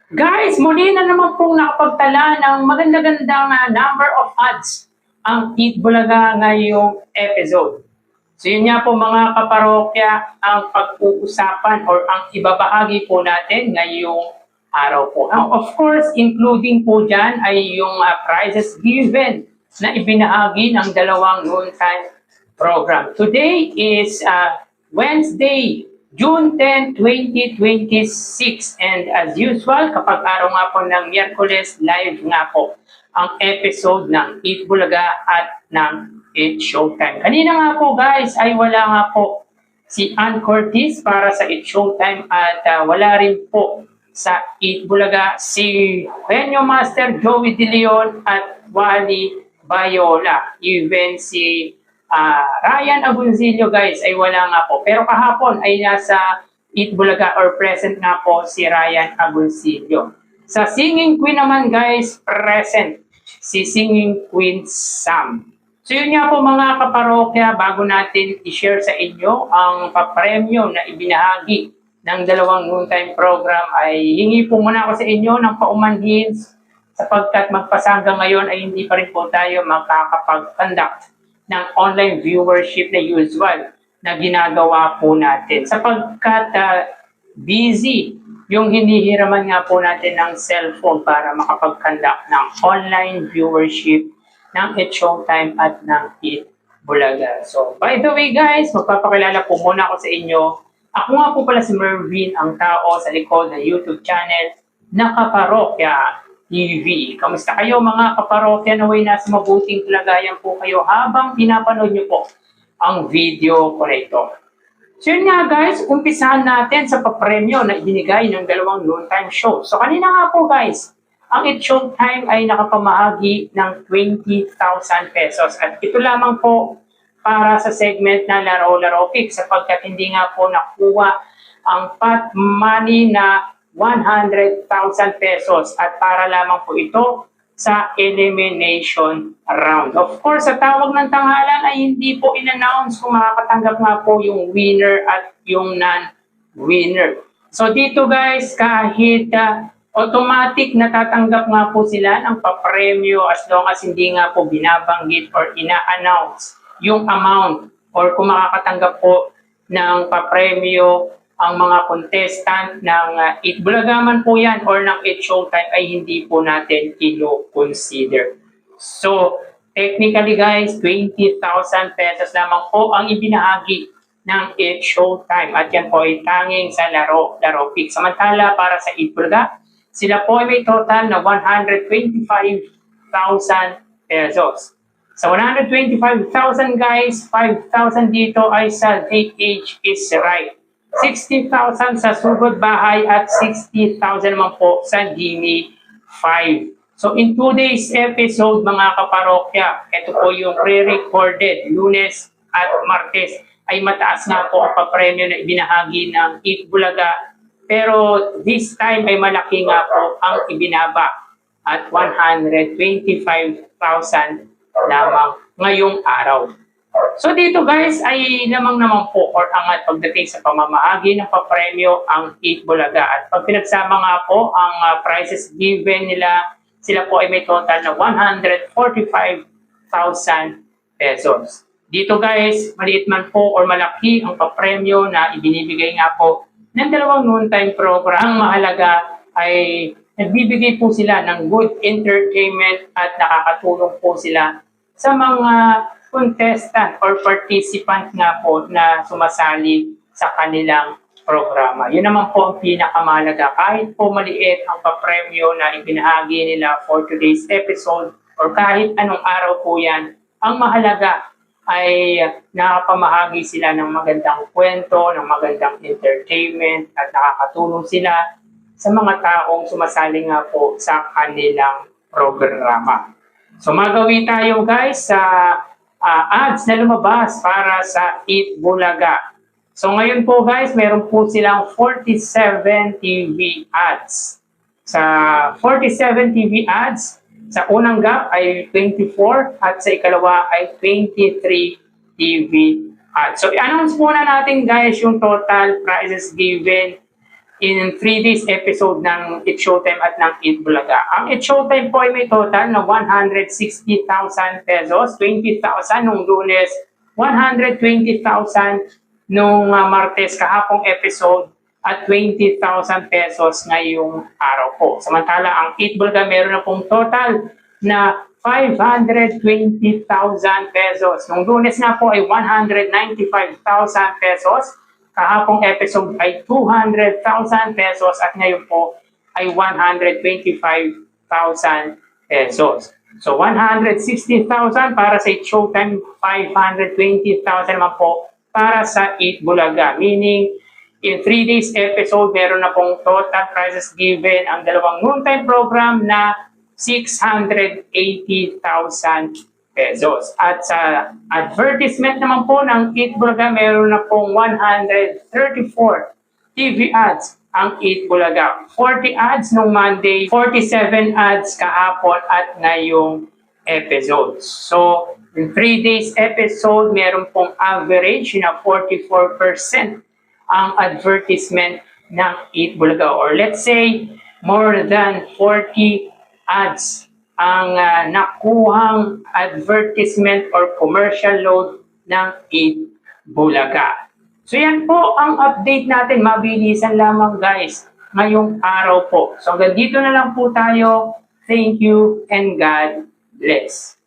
Guys, muli na naman pong nakapagtala ng maganda-gandang number of ads ang Eat Bulaga ngayong episode. So yun nga po mga kaparokya ang pag-uusapan or ang ibabahagi po natin ngayong araw po. Now, of course, including po dyan ay yung prizes given na ibinahagi ng dalawang noontime program. Today is Wednesday, June 10, 2026. And as usual, kapag araw nga po ng Miyerkules, live nga po ang episode ng Eat Bulaga at ng It's Showtime. Kanina nga po guys ay wala nga po si Ann Curtis para sa It's Showtime at wala rin po sa Eat Bulaga si Henyo Master Joey De Leon at Wally Bayola. Even si Ryan Agoncillo guys ay wala nga po. Pero kahapon ay nasa Eat Bulaga or present nga po si Ryan Agoncillo. Sa Singing Queen naman guys, present si Singing Queen Sam. So yun nga po mga kaparokya, bago natin i-share sa inyo ang papremyo na ibinahagi ng dalawang noontime program ay hingi po muna ako sa inyo ng paumanhin sapagkat magpasanggang ngayon ay hindi pa rin po tayo makakapag-conduct ng online viewership na usual na ginagawa po natin. Sapagkat busy yung hinihiraman nga po natin ng cellphone para makapag-conduct ng online viewership ng It's Showtime at ng Eat Bulaga. So, by the way guys, magpapakilala po muna ako sa inyo. Ako nga po pala si Mervin, ang tao sa likod ng YouTube channel na Kaparokya TV. Kamusta kayo mga kaparokya? Naway nasa mabuting kalagayan po kayo habang pinapanood nyo po ang video ko na ito. So yun nga guys, umpisahan natin sa papremyo na ibinigay ng dalawang noontime show. So kanina nga po guys, ang It's Showtime ay nakapamahagi ng 20,000 pesos. At ito lamang po para sa segment na Laro-Laro Pick sapagkat hindi nga po nakuha ang pot money na 100,000 pesos at para lamang po ito sa elimination round. Of course, sa tawag ng tanghalan ay hindi po in-announce kung makakatanggap nga po yung winner at yung non-winner. So dito guys, kahit automatic natatanggap nga po sila ng papremyo as long as hindi nga po binabanggit or ina-announce yung amount or kung makakatanggap po ng papremyo ang mga contestant ng Eat Bulaga man po yan or ng It's Showtime ay hindi po natin ilo-consider. So, technically guys, 20,000 pesos lamang po ang ibinahagi ng It's Showtime at yan po ay tanging sa Laro Pick. Samantala, para sa Eat Bulaga, sila po ay may total na 125,000 pesos. Sa 125,000 guys, 5,000 dito ay sa DH is right. 60,000 sa sugod bahay at 60,000 naman po sa Gimme 5. So in today's episode mga kaparokya, ito po yung pre-recorded Lunes at Martes ay mataas nga po ang papremyo na ibinahagi ng Eat Bulaga. Pero this time ay malaki nga po ang ibinaba at 125,000 lamang ngayong araw. So dito guys ay lamang naman po or angat pagdating sa pamamahagi ng papremyo ang Eat Bulaga. At pag pinagsama nga po ang prizes given nila, sila po ay may total na 145,000 pesos. Dito guys, maliit man po or malaki ang papremyo na ibinibigay nga po ng dalawang noontime program. Ang mahalaga ay nagbibigay po sila ng good entertainment at nakakatulong po sila sa mga contestant or participant nga po na sumasali sa kanilang programa. Yun naman po ang pinakamahalaga. Kahit po maliit ang papremyo na ibinahagi nila for today's episode or kahit anong araw po yan, ang mahalaga ay nakapamahagi sila ng magandang kwento, ng magandang entertainment at nakakatulong sila sa mga taong sumasali nga po sa kanilang programa. So magawi tayo guys sa ads na lumabas para sa Eat Bulaga. So ngayon po guys, meron po silang 47 TV ads. Sa 47 TV ads, sa unang gap ay 24 at sa ikalawa ay 23 TV ads. So i-announce muna natin guys yung total prizes given in 3 days episode ng It's Showtime at ng Eat Bulaga. Ang It's Showtime po ay may total na 160,000 pesos, 20,000 nung Lunes, 120,000 nung Martes kahapong episode, at 20,000 pesos ngayong araw po. Samantala, ang Eat Bulaga meron na pong total na 520,000 pesos. Nung Lunes nga po ay 195,000 pesos. Kahapong episode ay 200,000 pesos at ngayon po ay 125,000 pesos. So 160,000 para sa It's Showtime, 520,000 naman po para sa Eat Bulaga. Meaning, in 3 days episode, meron na pong total prizes given ang dalawang noontime program na 680,000 pesos. At sa advertisement naman po ng Eat Bulaga, meron na pong 134 TV ads ang Eat Bulaga. 40 ads nung Monday, 47 ads kahapon at ngayong episode. So, in 3 days episode, meron pong average na 44% ang advertisement ng Eat Bulaga. Or let's say, more than 40 ads ang nakuhang advertisement or commercial load ng Eat Bulaga. So yan po ang update natin. Mabilisan lamang guys ngayong araw po. So hanggang dito na lang po tayo. Thank you and God bless.